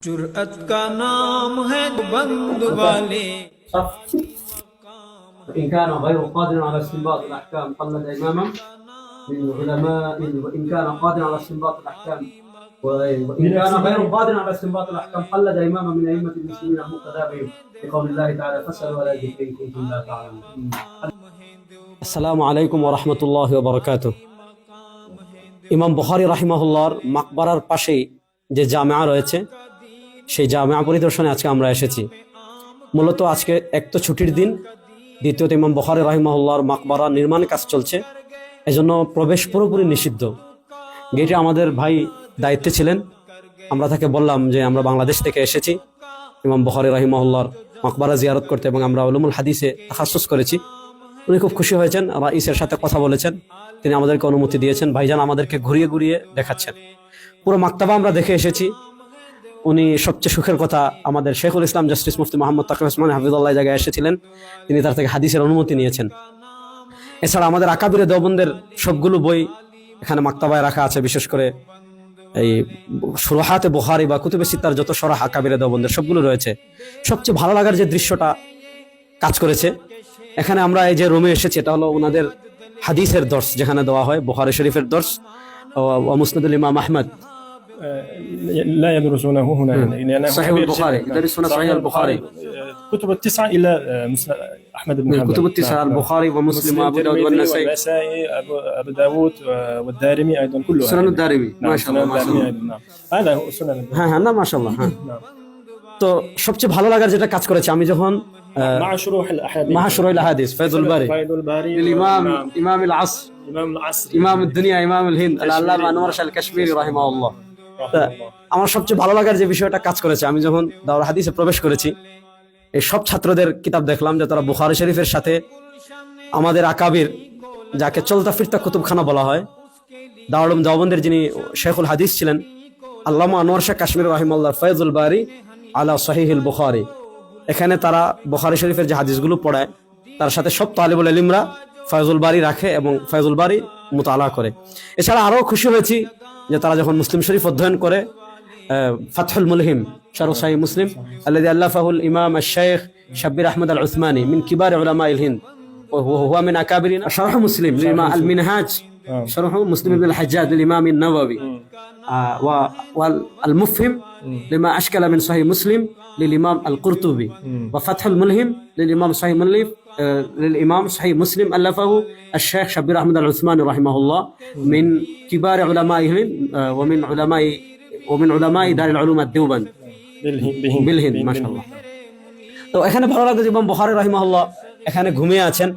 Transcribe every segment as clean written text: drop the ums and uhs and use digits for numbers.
जुर्अत का नाम है बंद वाले। إن كان غير قادر على استنباط الأحكام قلد إماما من علماء، وإن كان قادر على استنباط الأحكام وإن كان غير قادر على استنباط الأحكام قلد إماما من أئمة المسلمين مقتدى بهم لقول الله تعالى فاسألوا أهل الذكر إن كنتم لا تعلمون. السلام عليكم ورحمة الله وبركاته. ইমাম বুখারী রাহিমাহুল্লাহর মাকবারার পাশেই যে জামেআ রয়েছে সেই জামেআ পরিদর্শনে আজকে আমরা এসেছি। মূলত আজকে এক তো ছুটির দিন, দ্বিতীয়ত ইমাম বুখারী রাহিমাহুল্লাহর মাকবারা নির্মাণ কাজ চলছে, এজন্য প্রবেশ পুরোপুরি নিষিদ্ধ। গেটে আমাদের ভাই দায়িত্বে ছিলেন, আমরা তাকে বললাম যে আমরা বাংলাদেশ থেকে এসেছি ইমাম বুখারী রাহিমাহুল্লাহর মাকবারা জিয়ারত করতে এবং আমরা উলুমুল হাদিসে তাখাসসুস করেছি। উনি খুব খুশি হয়েছেন, রাইসের সাথে কথা বলেছেন, তিনি আমাদেরকে অনুমতি দিয়েছেন। ভাইজান আমাদেরকে ঘুরিয়ে ঘুরিয়ে দেখাচ্ছেন, পুরো মাকতাবা আমরা দেখে এসেছি। উনি সবচেয়ে সুখের কথা, আমাদের শেখুল ইসলাম জাস্টিস মুফতি মোহাম্মদ তাকি ওসমান হাফিজুল্লাহ জায়গায় এসেছিলেন, তিনি তার থেকে হাদিসের অনুমতি নিয়েছেন। এছাড়া আমাদের আকাবিরে দেওবন্দের সবগুলো বই এখানে মাকতাবায় রাখা আছে, বিশেষ করে এই শুরুহাতে বুখারী বা কুতুবে সিত্তার যত শরহ আকাবিরে দেওবন্দের সবগুলো রয়েছে। সবচেয়ে ভালো লাগার যে দৃশ্যটা কাজ করেছে, এখানে আমরা এই যে রুমে এসেছি, এটা হলো ওনাদের হাদিসের দর্স যেখানে দেওয়া হয়, বুখারী শরীফের দর্স ও মুসনাদুল ইমাম আহমদ। لا يدرسونه هنا يعني صحيح البخاري يدرسون صحيح البخاري كتب التسعة إلى أحمد بن حنبل. كتب التسعة البخاري ومسلم وأبو داود والنسائي أبو داود والدارمي أيضا كلها. سنن الدارمي ما شاء الله ما شاء الله. نعم هذا هو سنن. হ্যাঁ না মাশাআল্লাহ। হ্যাঁ তো সবচেয়ে ভালো লাগার যেটা কাজ করেছে, আমি যখন مع شروح الأحاديث مع شروح الأحاديث فيض الباري للإمام إمام العصر إمام الدنيا إمام الهند العلامة أنور شاه الكشميري رحمه الله. আমার সবচেয়ে ভালো লাগার যে বিষয়টা কাজ করেছে, আমি যখন দাওরা হাদিসে প্রবেশ করেছি, এই সব ছাত্রদের কিতাব দেখলাম যে তারা বুখারী শরীফের সাথে আমাদের আকাবির, যাকে চলতা ফিরতা কুতুবখানা বলা হয়, দারুল দেওবন্দের যিনি শেখুল হাদিস ছিলেন আল্লামা আনোয়ার শাহ কাশ্মীর রাহিমাহুল্লাহ ফয়জুল বারি আলা সহিহুল বুখারী, এখানে তারা বুখারী শরীফের যে হাদিসগুলো পড়ায় তার সাথে সব তালিবুল ইলমরা ফয়জুল বারি রাখে এবং ফয়জুল বারি মুতালা করে। এছাড়া আরও খুশি হয়েছি যে তারা যখন মুসলিম শরীফ অধ্যয়ন করে ফাতহুল মুলহিম শারহ সহিহ মুসলিম আল্লাযী আল্লাফাহুল ইমাম আশ-শাইখ শাব্বির আহমদ আল-উসমানী মিন কিবার উলামা আল-হিন্দ ওয়া হুয়া মিন আকাবিরিন শারহ মুসলিম লিমা আল-মিনহাজ শারহ মুসলিম ইবনে আল-হাজ্জাজ লিল-ইমাম আন-নাওয়াবী والمفهم لما أشكل من صحيح مسلم للإمام القرطبي وفتح الملهم للإمام صحيح مسلم للإمام صحيح مسلم ألفه الشيخ شبير أحمد العثماني رحمه الله من كبار علمائه ومن علماء دار العلوم الديوبند بالهند ما شاء الله. তো এখানে ভালো লাগে যে ইমাম বুখারী রাহিমাহুল্লাহ এখানে ঘুমিয়ে আছেন,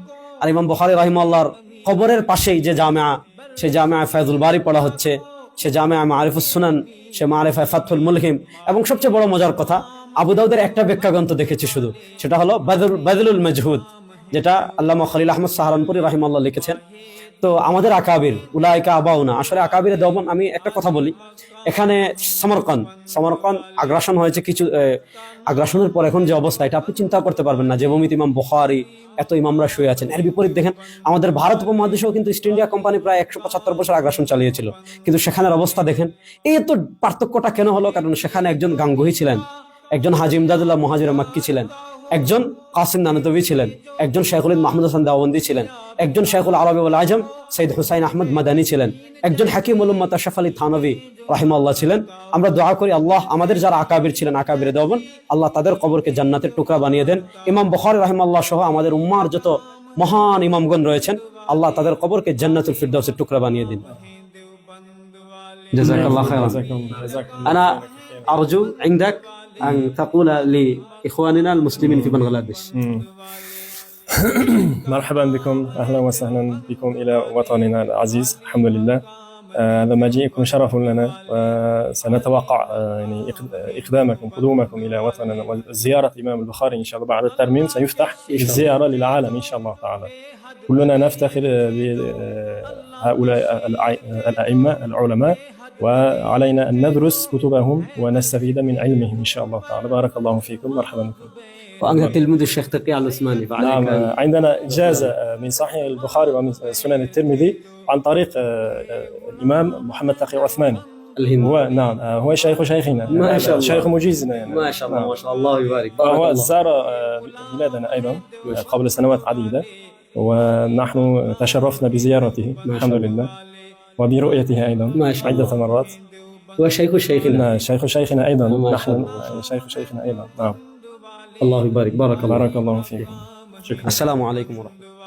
আর ইমাম বুখারী রাহিমাহুল্লাহর কবরের পাশেই যে জামেআ, সেই জামেআ ফয়জুল বারি পড়া হচ্ছে, সে জামেআ মারিফুস সুনান, সে মারিফা ফাতহুল মুলহিম, এবং সবচেয়ে বড় মজার কথা আবু দাউদের একটা ব্যাখ্যা গ্রন্থ দেখেছি শুধু, সেটা হলো বাদলুল মাজহুদ, যেটা আল্লামা খলিল আহমদ সাহারানপুরি রাহিমাহুল্লাহ লিখেছেন। তো আমাদের আকাবির উলাইকা আবাউনা, আসলে আকাবিরে দেওবন্দ, আমি একটা কথা বলি, এখানে সমরকন্দ আগ্রাসন হয়েছে, কিছু আগ্রাসনের পর এখন যে অবস্থা, এটা আপনি চিন্তা করতে পারবেন না যে ভূমিতে ইমাম বুখারী এত ইমামরা শুয়ে আছেন। এর বিপরীত দেখেন আমাদের ভারত উপমহাদেশেও কিন্তু ইস্ট ইন্ডিয়া কোম্পানি প্রায় 175 বছর আগ্রাসন চালিয়েছিল, কিন্তু সেখানের অবস্থা দেখেন। এই তো পার্থক্যটা কেন হলো? কারণ সেখানে একজন গাঙ্গুহি ছিলেন, একজন হাজী ইমদাদুল্লাহ মুহাজির মাক্কি ছিলেন, একজন কাসিম নানতবী ছিলেন, একজন শেখুল মাহমুদ হাসান দেওবন্দি ছিলেন, একজন শেখুল আরবি ওয়াল আজম সৈয়দ হুসাইন আহমদ মাদানী ছিলেন, একজন হাকিমুল উম্মাত আশরাফ আলী থানভী রাহিমাহুল্লাহ ছিলেন। আমরা দোয়া করি আল্লাহ আমাদের যারা আকাবির ছিলেন, আকাবিরে দেওবন্দ, আল্লাহ তাদের কবরকে জান্নাতের টুকরা বানিয়ে দেন। ইমাম বুখারী রাহিমাহুল্লাহ সহ আমাদের উম্মার যত মহান ইমামগণ রয়েছেন, আল্লাহ তাদের কবরকে জান্নাতুল ফিরদাউসের টুকরা বানিয়ে দিন। জাযাকাল্লাহু খাইরান। আনা আরজু ইনদাক أن تقول لإخواننا المسلمين في بنغلاديش. مرحبا بكم، أهلا وسهلا بكم إلى وطننا العزيز. الحمد لله هذا مجيئكم شرف لنا، وسنتوقع يعني قدومكم إلى وطننا وزيارة الإمام البخاري إن شاء الله. بعد الترميم سيفتح الزيارة للعالم إن شاء الله تعالى. كلنا نفتخر بهؤلاء الأئمة العلماء، وعلينا أن ندرس كتبهم ونستفيد من علمهم إن شاء الله تعالى. بارك الله فيكم، مرحبا بكم. وأنت تلميذ الشيخ تقي العثماني، نعم عندنا إجازة من صحيح البخاري ومن سنن الترمذي عن طريق الإمام محمد تقي العثماني الهند. هو نعم هو شيخ شيخنا، ما شاء الله. شيخ مجيزنا يعني. ما شاء الله نعم. ما شاء الله يبارك. بارك هو الله. زار بلادنا أيضا قبل سنوات عديدة، ونحن تشرفنا بزيارته ما شاء الحمد الله. لله، وبرؤيته أيضا ما شاء الله. عدة مرات. هو شيخ شيخنا. نعم شيخ شيخنا أيضا، ما شاء نحن الله. شيخ شيخنا أيضا. نعم الله يبارك. بارك الله. بارك الله فيكم. شكرا. السلام عليكم ورحمة الله.